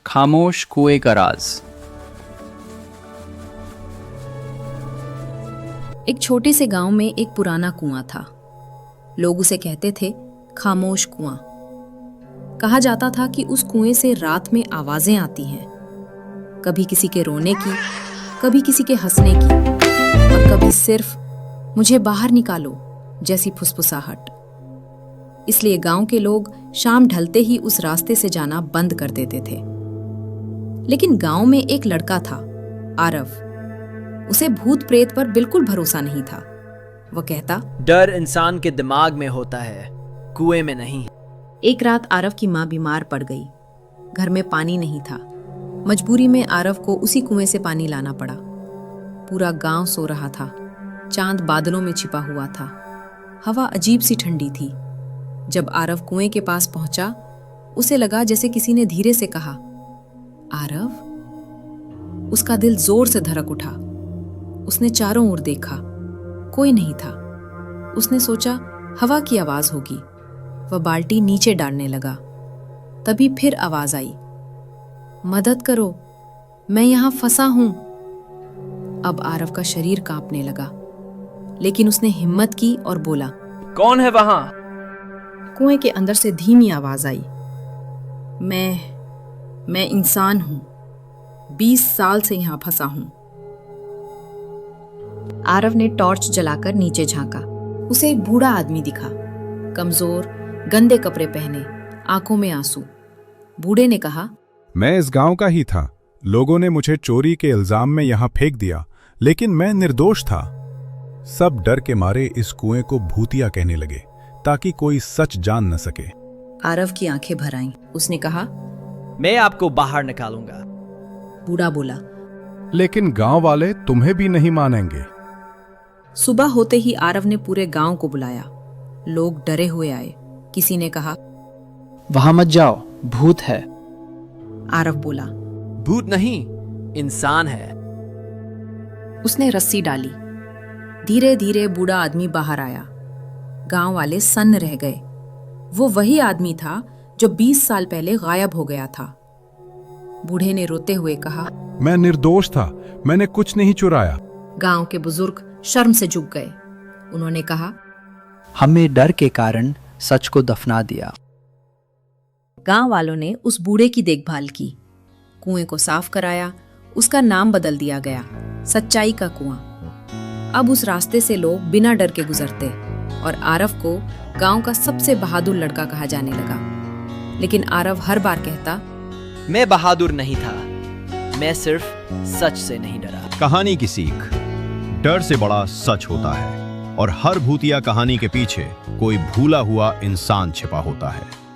खामोश कुएं का राज। एक छोटे से गांव में एक पुराना कुआं था। लोग उसे कहते थे खामोश कुआं। कहा जाता था कि उस कुएं से रात में आवाजें आती हैं, कभी किसी के रोने की, कभी किसी के हंसने की, और कभी सिर्फ मुझे बाहर निकालो जैसी फुसफुसाहट। इसलिए गांव के लोग शाम ढलते ही उस रास्ते से जाना बंद कर देते थे। लेकिन गांव में एक लड़का था, आरव। उसे भूत प्रेत पर बिल्कुल भरोसा नहीं था। वह कहता, डर इंसान के दिमाग में होता है, कुएं में नहीं। एक रात आरव की माँ बीमार पड़ गई। घर में पानी नहीं था। मजबूरी में आरव को उसी कुएं से पानी लाना पड़ा। पूरा गांव सो रहा था। चांद बादलों में छिपा हुआ था। हवा अजीब सी ठंडी थी। जब आरव कुएं के पास पहुंचा, उसे लगा जैसे किसी ने धीरे से कहा, आरव। उसका दिल जोर से धड़क उठा। उसने चारों ओर देखा, कोई नहीं था। उसने सोचा हवा की आवाज होगी। वह बाल्टी नीचे डालने लगा। तभी फिर आवाज आई, मदद करो, मैं यहां फंसा हूं। अब आरव का शरीर कांपने लगा, लेकिन उसने हिम्मत की और बोला, कौन है वहां? कुएं के अंदर से धीमी आवाज आई, मैं इंसान हूं। 20 साल से यहां फंसा हूं। आरव ने टॉर्च जलाकर नीचे झांका। उसे एक बूढ़ा आदमी दिखा, कमजोर, गंदे कपड़े पहने, आंखों में आंसू। बूढ़े ने कहा, मैं इस गांव का ही था। लोगों ने मुझे चोरी के इल्जाम में यहां फेंक दिया, लेकिन मैं निर्दोष था। सब डर के मारे इस कुएं को भूतिया कहने लगे, ताकि कोई सच जान न सके। आरव की आंखें भर आईं। उसने कहा, मैं आपको बाहर निकालूंगा। बूढ़ा बोला, लेकिन गांव वाले तुम्हें भी नहीं मानेंगे। सुबह होते ही आरव ने पूरे गांव को बुलाया। लोग डरे हुए आए। किसी ने कहा, वहां मत जाओ, भूत है। आरव बोला, भूत नहीं, इंसान है। उसने रस्सी डाली। धीरे धीरे बूढ़ा आदमी बाहर आया। गांव वाले सन्न रह गए। वो वही आदमी था जो 20 साल पहले गायब हो गया था। बूढ़े ने रोते हुए कहा, मैं निर्दोष था, मैंने कुछ नहीं चुराया। गांव के बुजुर्ग शर्म से झुक गए। उन्होंने कहा, हमें डर के कारण सच को दफना दिया। गांव वालों ने उस बूढ़े की देखभाल की, कुएं को साफ कराया। उसका नाम बदल दिया गया, सच्चाई का कुआं। अब उस रास्ते से लोग बिना डर के गुजरते और आरव को गांव का सबसे बहादुर लड़का कहा जाने लगा। लेकिन आरव हर बार कहता, मैं बहादुर नहीं था, मैं सिर्फ सच से नहीं डरा। कहानी की सीख, डर से बड़ा सच होता है, और हर भूतिया कहानी के पीछे कोई भूला हुआ इंसान छिपा होता है।